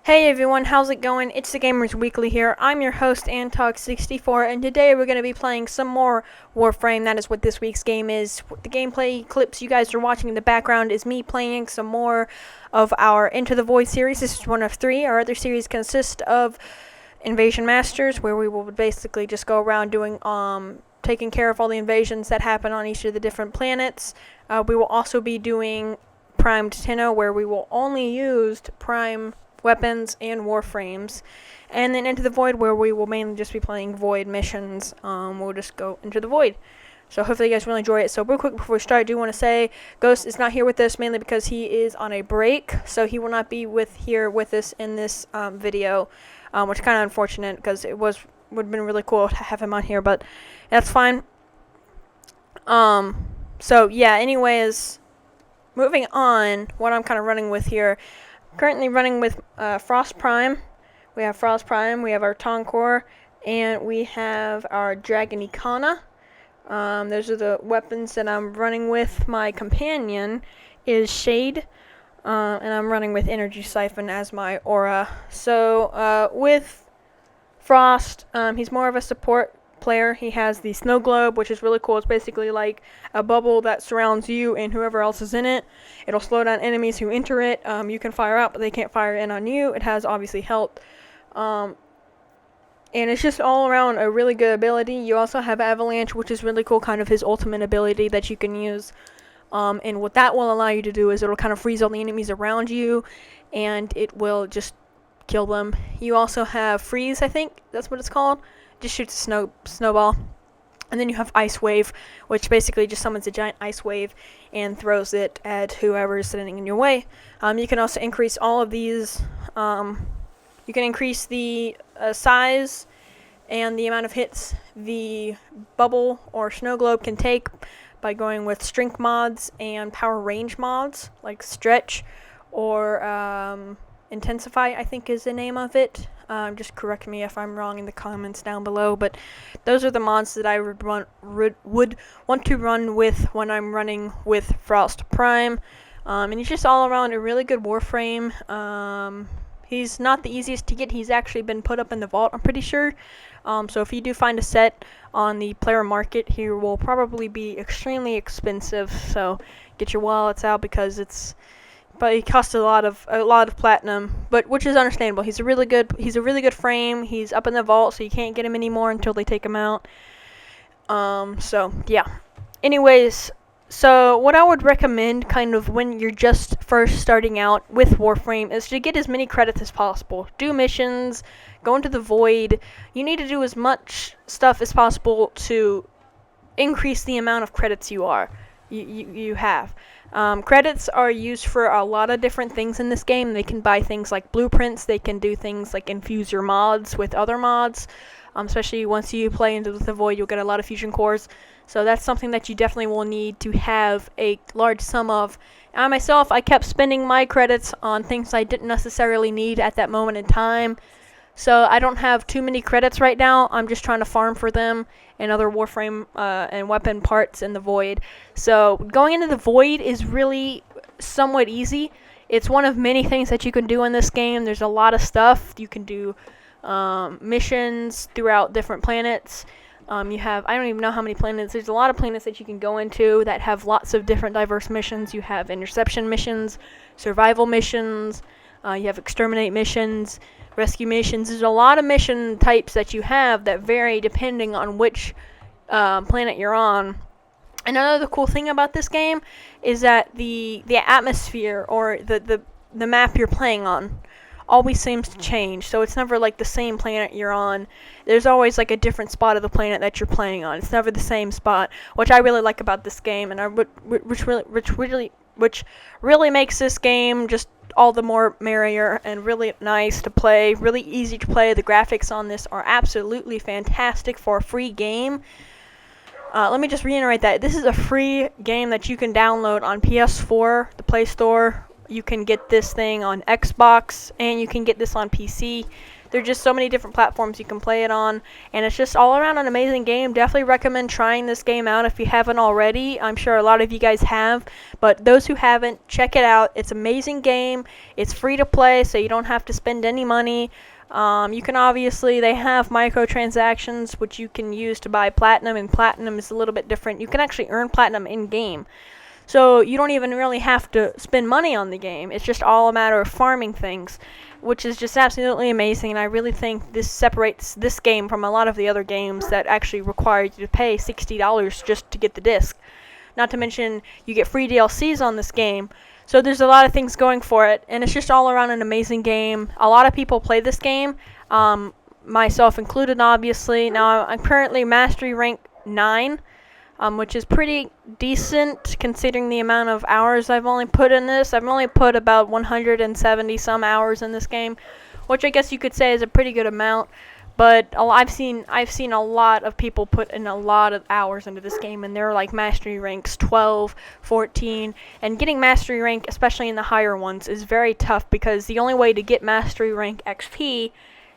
Hey everyone, how's it going? It's the Gamers Weekly here. I'm your host, Antog64, and today we're going to be playing some more Warframe. That is what this week's game is. The gameplay clips you guys are watching in the background is me playing some more of our Into the Void series. This is one of 3. Our other series consists of Invasion Masters, where we will basically just go around doing taking care of all the invasions that happen on each of the different planets. We will also be doing Primed Tenno, where we will only use prime weapons and warframes, and then Into the Void, where we will mainly just be playing void missions. We'll just go into the void. So hopefully you guys really enjoy it. So real quick before we start, I do want to say Ghost is not here with us, mainly because he is on a break, so he will not be here with us in this video, which is kind of unfortunate because would have been really cool to have him on here, but that's fine. So yeah, anyways, moving on, what I'm kind of running with here. Currently running with Frost Prime. We have Frost Prime, we have our Tonkor, and we have our Dragon Icona. Those are the weapons that I'm running with. My companion is Shade, and I'm running with Energy Siphon as my aura. So with Frost, he's more of a support player. He has the snow globe, which is really cool. It's basically like a bubble that surrounds you and whoever else is in it. It'll slow down enemies who enter it. You can fire out, but they can't fire in on you. It has obviously health, and it's just all around a really good ability. You also have Avalanche, which is really cool, kind of his ultimate ability that you can use. And what that will allow you to do is it'll kind of freeze all the enemies around you, and it will just kill them. You also have Freeze, I think that's what it's called. Just shoots a snowball. And then you have Ice Wave, which basically just summons a giant ice wave and throws it at whoever is sitting in your way. You can also increase all of these. You can increase the size and the amount of hits the bubble or snow globe can take by going with strength mods and power range mods, like Stretch or Intensify, I think is the name of it. Just correct me if I'm wrong in the comments down below, but those are the mods that I would want to run with when I'm running with Frost Prime. And he's just all around a really good Warframe. He's not the easiest to get. He's actually been put up in the vault, I'm pretty sure. So if you do find a set on the player market, he will probably be extremely expensive. So get your wallets out because but he costs a lot of platinum, but which is understandable. He's a really good frame. He's up in the vault, so you can't get him anymore until they take him out. So yeah. Anyways, so what I would recommend, kind of when you're just first starting out with Warframe, is to get as many credits as possible. Do missions, go into the void. You need to do as much stuff as possible to increase the amount of credits you have. Credits are used for a lot of different things in this game. They can buy things like blueprints. They can do things like infuse your mods with other mods. Especially once you play into the void, you'll get a lot of fusion cores. So that's something that you definitely will need to have a large sum of. I myself, I kept spending my credits on things I didn't necessarily need at that moment in time. So I don't have too many credits right now. I'm just trying to farm for them and other Warframe and weapon parts in the void. So going into the void is really somewhat easy. It's one of many things that you can do in this game. There's a lot of stuff. You can do missions throughout different planets. You have, I don't even know how many planets. There's a lot of planets that you can go into that have lots of different diverse missions. You have interception missions, survival missions, you have exterminate missions, rescue missions. There's a lot of mission types that you have that vary depending on which planet you're on. And another cool thing about this game is that the atmosphere or the map you're playing on always seems to change. So it's never like the same planet you're on. There's always like a different spot of the planet that you're playing on. It's never the same spot, which I really like about this game, and which really makes this game just all the more merrier and really nice to play, really easy to play. The graphics on this are absolutely fantastic for a free game. Let me just reiterate that. This is a free game that you can download on PS4, the Play Store. You can get this thing on Xbox, and you can get this on PC. There's just so many different platforms you can play it on, and it's just all around an amazing game. Definitely recommend trying this game out if you haven't already. I'm sure a lot of you guys have, but those who haven't, check it out. It's an amazing game. It's free to play, so you don't have to spend any money. You can obviously, they have microtransactions which you can use to buy platinum, and platinum is a little bit different. You can actually earn platinum in game. So you don't even really have to spend money on the game. It's just all a matter of farming things, which is just absolutely amazing. And I really think this separates this game from a lot of the other games that actually require you to pay $60 just to get the disc. Not to mention, you get free DLCs on this game. So there's a lot of things going for it, and it's just all around an amazing game. A lot of people play this game, myself included, obviously. Now, I'm currently Mastery Rank 9. Which is pretty decent considering the amount of hours I've only put in this. I've only put about 170 some hours in this game, which I guess you could say is a pretty good amount. But I've seen a lot of people put in a lot of hours into this game, and they're like mastery ranks 12, 14, and getting mastery rank, especially in the higher ones, is very tough because the only way to get mastery rank XP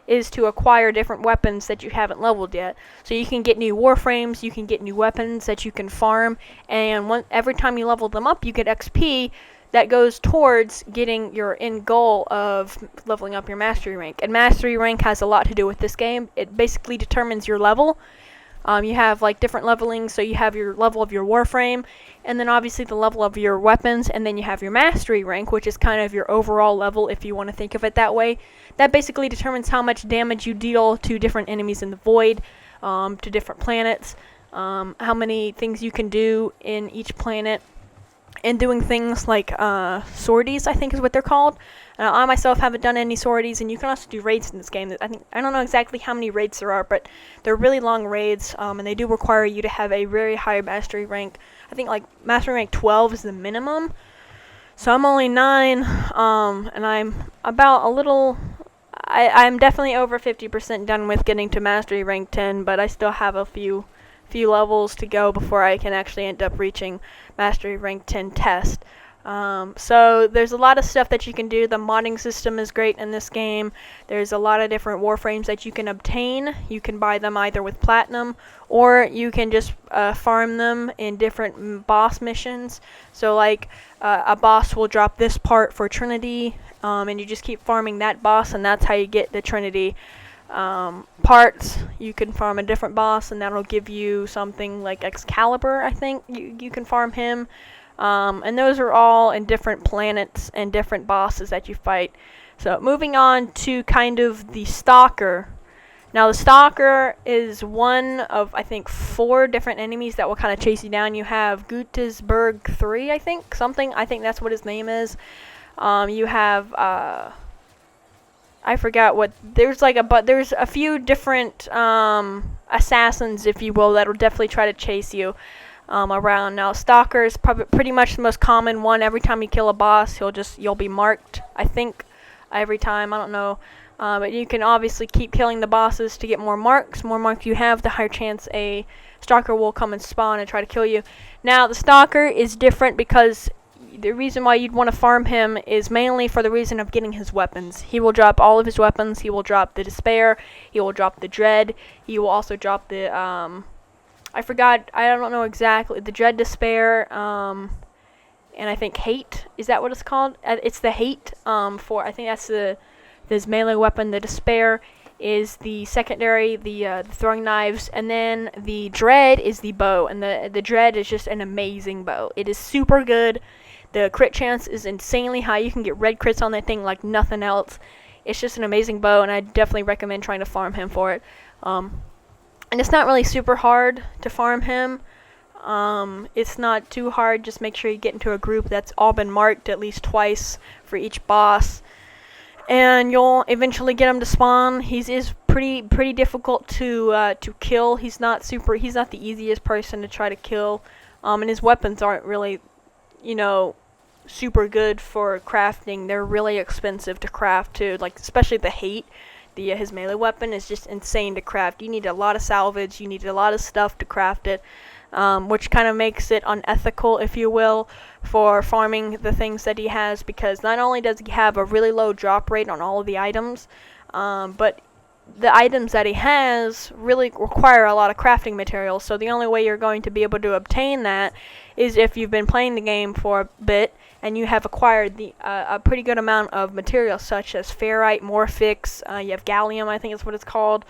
is to acquire different weapons that you haven't leveled yet. So you can get new Warframes, you can get new weapons that you can farm, and every time you level them up, you get XP that goes towards getting your end goal of leveling up your mastery rank. And mastery rank has a lot to do with this game. It basically determines your level. You have like different levelings, so you have your level of your Warframe, and then obviously the level of your weapons, and then you have your mastery rank, which is kind of your overall level if you want to think of it that way. That basically determines how much damage you deal to different enemies in the void, to different planets, how many things you can do in each planet, and doing things like sorties, I think is what they're called. I myself haven't done any sorties, and you can also do raids in this game. I don't know exactly how many raids there are, but they're really long raids, and they do require you to have a very high mastery rank. I think like mastery rank 12 is the minimum. So I'm only 9, and I'm about a little... I'm definitely over 50% done with getting to mastery rank 10, but I still have a few levels to go before I can actually end up reaching mastery rank 10 test. So there's a lot of stuff that you can do. The modding system is great in this game. There's a lot of different Warframes that you can obtain. You can buy them either with platinum, or you can just farm them in different boss missions. So like a boss will drop this part for Trinity, and you just keep farming that boss, and that's how you get the Trinity parts. You can farm a different boss, and that'll give you something like Excalibur, I think. You can farm him. And those are all in different planets and different bosses that you fight. So moving on to kind of the Stalker. Now the Stalker is one of, I think, 4 different enemies that will kind of chase you down. You have Gutenberg 3, I think that's what his name is. You have, I forgot what, there's a few different assassins, if you will, that'll definitely try to chase you around. Now Stalker is probably pretty much the most common one. Every time you kill a boss, you'll be marked, I think, every time. I don't know, but you can obviously keep killing the bosses to get more marks. The more marks you have, the higher chance a Stalker will come and spawn and try to kill you. Now the Stalker is different because the reason why you'd want to farm him is mainly for the reason of getting his weapons. He will drop all of his weapons. He will drop the Despair, he will drop the Dread, he will also drop the I don't know exactly, the Dread, Despair, and I think Hate, is that what it's called? It's the Hate, I think that's this melee weapon. The Despair is the secondary, the throwing knives, and then the Dread is the bow, and the Dread is just an amazing bow. It is super good. The crit chance is insanely high. You can get red crits on that thing like nothing else. It's just an amazing bow, and I definitely recommend trying to farm him for it. And it's not really super hard to farm him. It's not too hard. Just make sure you get into a group that's all been marked at least twice for each boss, and you'll eventually get him to spawn. He is pretty difficult to kill. He's not the easiest person to try to kill. And his weapons aren't really, super good for crafting. They're really expensive to craft too. Like especially the Hate. His melee weapon is just insane to craft. You need a lot of salvage, you need a lot of stuff to craft it, which kind of makes it unethical, if you will, for farming the things that he has, because not only does he have a really low drop rate on all of the items, but the items that he has really require a lot of crafting materials, so the only way you're going to be able to obtain that is if you've been playing the game for a bit and you have acquired a pretty good amount of materials such as ferrite, morphix, you have gallium, I think is what it's called.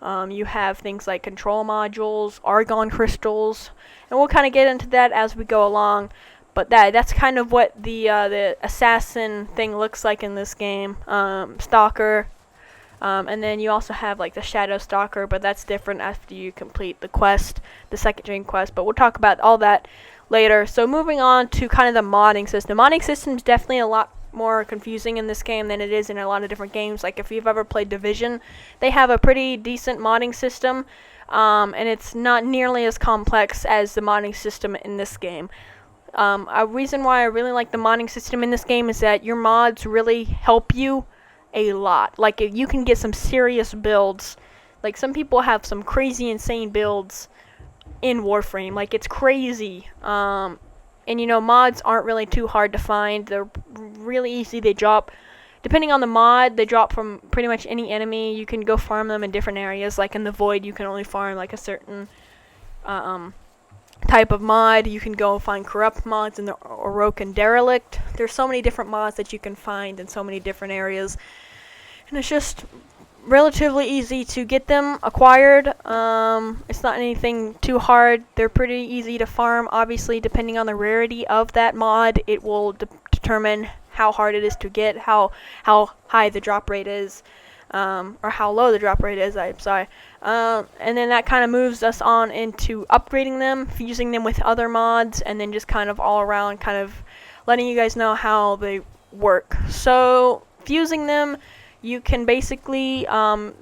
You have things like control modules, argon crystals, and we'll kind of get into that as we go along. But that's kind of what the assassin thing looks like in this game. Stalker. And then you also have like the Shadow Stalker, but that's different after you complete the quest, the second dream quest. But we'll talk about all that later. So moving on to kind of the modding system. Modding system is definitely a lot more confusing in this game than it is in a lot of different games. Like if you've ever played Division, they have a pretty decent modding system, and it's not nearly as complex as the modding system in this game. A reason why I really like the modding system in this game is that your mods really help you a lot. Like if you can get some serious builds. Like some people have some crazy insane builds in Warframe. Like it's crazy. And you know, mods aren't really too hard to find. They're really easy. They drop, depending on the mod, they drop from pretty much any enemy. You can go farm them in different areas. Like in the Void, you can only farm like a certain type of mod. You can go find corrupt mods in the Orokin Derelict. There's so many different mods that you can find in so many different areas, and it's just relatively easy to get them acquired. It's not anything too hard. They're pretty easy to farm. Obviously, depending on the rarity of that mod, it will determine how hard it is to get, how high the drop rate is, or how low the drop rate is, I'm sorry. And then that kind of moves us on into upgrading them, fusing them with other mods, and then just kind of all around kind of letting you guys know how they work. So, fusing them, you can basically,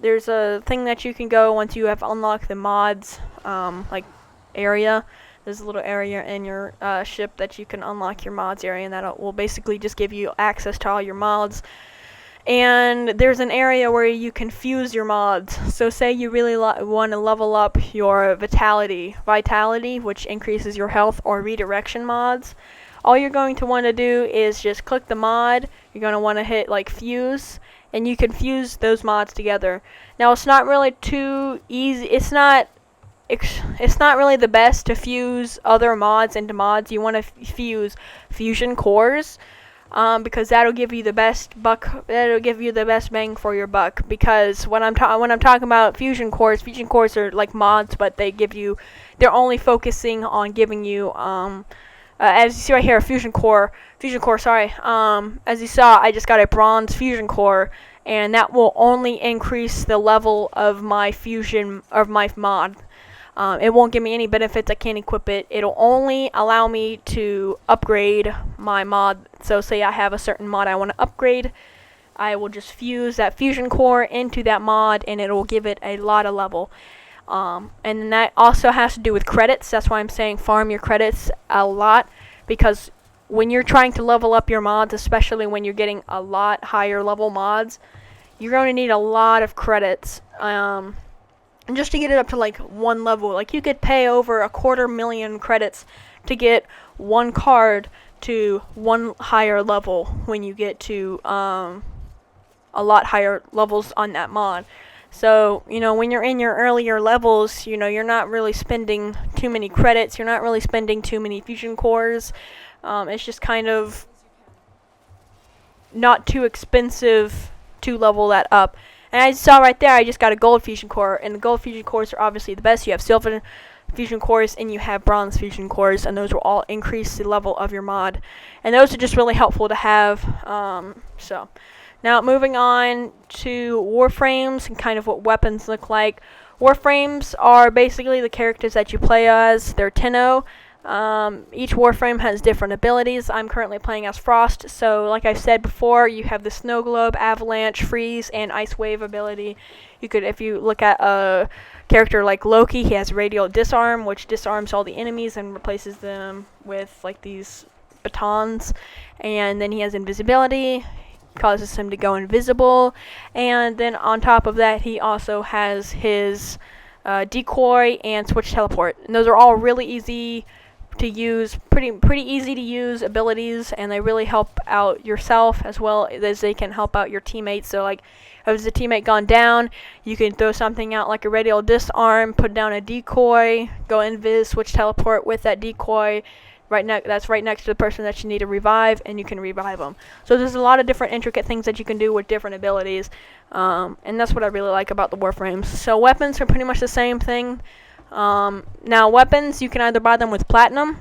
there's a thing that you can go once you have unlocked the mods, like area. There's a little area in your ship that you can unlock your mods area, and that will basically just give you access to all your mods. And there's an area where you can fuse your mods. So say you really want to level up your vitality, which increases your health, or redirection mods. All you're going to want to do is just click the mod. You're going to want to hit like fuse, and you can fuse those mods together. Now it's not really too easy. It's not really the best to fuse other mods into mods. You want to fuse fusion cores, because that'll give you the best that'll give you the best bang for your buck. Because when I'm talking about fusion cores are like mods, but they're only focusing on giving you as you see right here, fusion core, sorry. As you saw, I just got a bronze fusion core, and that will only increase the level of my fusion, of my mod. It won't give me any benefits. I can't equip it. It'll only allow me to upgrade my mod. So say I have a certain mod I want to upgrade, I will just fuse that fusion core into that mod, and it will give it a lot of level. And that also has to do with credits. That's why I'm saying farm your credits a lot, because when you're trying to level up your mods, especially when you're getting a lot higher level mods, you're going to need a lot of credits. And just to get it up to like one level, like you could pay over 250,000 credits to get one card to one higher level when you get to a lot higher levels on that mod. So, you know, when you're in your earlier levels, you know, you're not really spending too many credits, you're not really spending too many fusion cores. It's just kind of not too expensive to level that up. And I saw right there, I just got a gold fusion core, and the gold fusion cores are obviously the best. You have silver fusion cores, and you have bronze fusion cores, and those will all increase the level of your mod. And those are just really helpful to have. So, now moving on to Warframes and kind of what weapons look like. Warframes are basically the characters that you play as. They're Tenno. Each Warframe has different abilities. I'm currently playing as Frost, so like I said before, you have the Snow Globe, Avalanche, Freeze, and Ice Wave ability. You could, if you look at a character like Loki, he has Radial Disarm, which disarms all the enemies and replaces them with like these batons. And then he has Invisibility, causes him to go invisible. And then on top of that, he also has his Decoy and Switch Teleport. And those are all really easy to use, pretty easy to use abilities, and they really help out yourself as well as they can help out your teammates. So like, if a teammate gone down, you can throw something out like a radial disarm, put down a decoy, go invis, switch teleport with that decoy. That's right next to the person that you need to revive, and you can revive them. So there's a lot of different intricate things that you can do with different abilities, and that's what I really like about the Warframes. So weapons are pretty much the same thing. Now weapons, you can either buy them with platinum,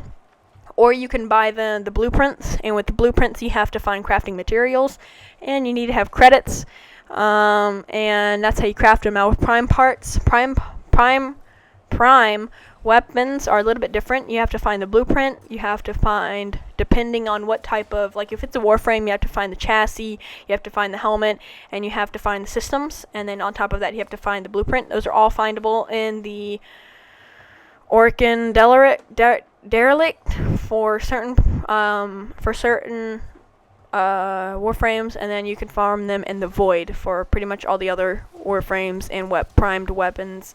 or you can buy the blueprints, and with the blueprints you have to find crafting materials, and you need to have credits, and that's how you craft them. Now with prime parts, prime weapons are a little bit different. You have to find the blueprint. You have to find, depending on what type of, like if it's a Warframe, you have to find the chassis, you have to find the helmet, and you have to find the systems. And then on top of that, you have to find the blueprint. Those are all findable in the Orkin Derelict for certain Warframes, and then you can farm them in the Void for pretty much all the other Warframes and primed weapons.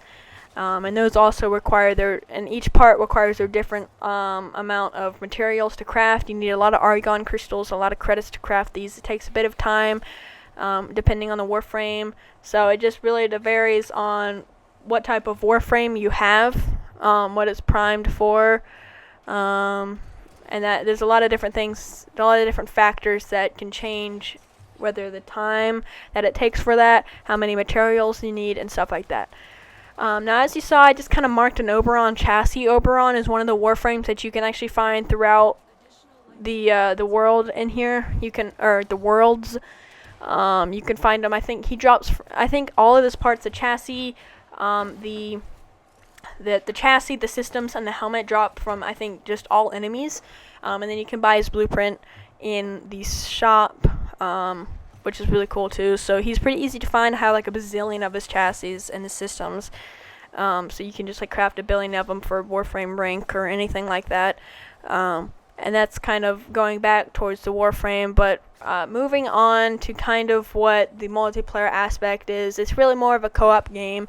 And those also require and each part requires their different amount of materials to craft. You need a lot of Argon crystals, a lot of credits to craft these. It takes a bit of time, depending on the Warframe. So it just really varies on what type of Warframe you have, what it's primed for, and that there's a lot of different things, a lot of different factors that can change whether the time that it takes for that, how many materials you need, and stuff like that. Now, as you saw, I just kind of marked an Oberon chassis. Oberon is one of the Warframes that you can actually find throughout the world in here. The worlds. You can find them. I think he drops. I think all of his parts, the chassis, the chassis, the systems, and the helmet drop from, I think, just all enemies. And then you can buy his blueprint in the shop, which is really cool too. So he's pretty easy to find. I have like a bazillion of his chassis and his systems. So you can just like craft a billion of them for Warframe rank or anything like that. And that's kind of going back towards the Warframe. But moving on to kind of what the multiplayer aspect is, it's really more of a co-op game.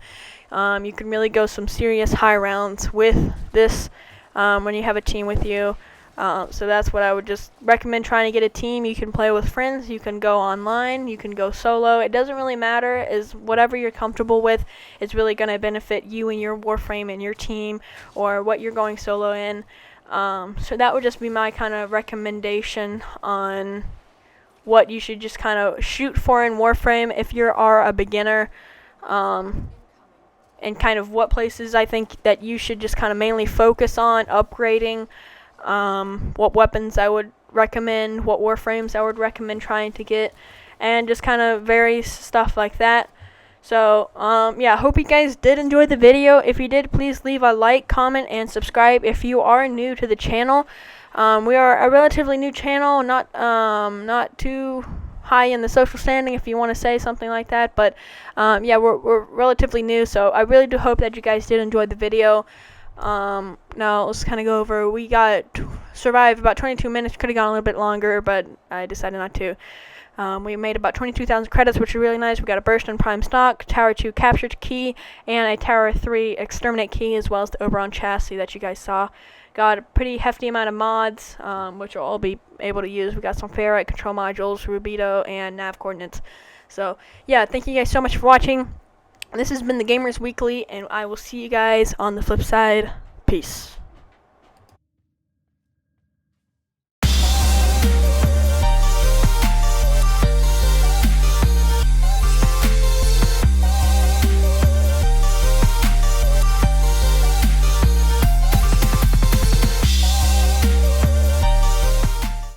You can really go some serious high rounds with this when you have a team with you. So that's what I would just recommend, trying to get a team. You can play with friends, you can go online, you can go solo. It doesn't really matter, is whatever you're comfortable with is really going to benefit you and your Warframe and your team, or what you're going solo in. So that would just be my kind of recommendation on what you should just kind of shoot for in Warframe if you are a beginner, and kind of what places I think that you should just kind of mainly focus on upgrading. What weapons I would recommend, what Warframes I would recommend trying to get, and just kind of various stuff like that. So, yeah, I hope you guys did enjoy the video. If you did, please leave a like, comment, and subscribe if you are new to the channel. We are a relatively new channel, not too high in the social standing, if you want to say something like that, but yeah, we're relatively new, so I really do hope that you guys did enjoy the video. Now let's kind of go over. We survived about 22 minutes. Could have gone a little bit longer, but I decided not to. We made about 22,000 credits, which are really nice. We got a burst in prime stock, Tower 2 capture key, and a Tower 3 exterminate key, as well as the Oberon chassis that you guys saw. Got a pretty hefty amount of mods, which will all be able to use. We got some ferrite, control modules, rubido, and nav coordinates. So yeah, thank you guys so much for watching. This has been the Gamers Weekly, and I will see you guys on the flip side. Peace.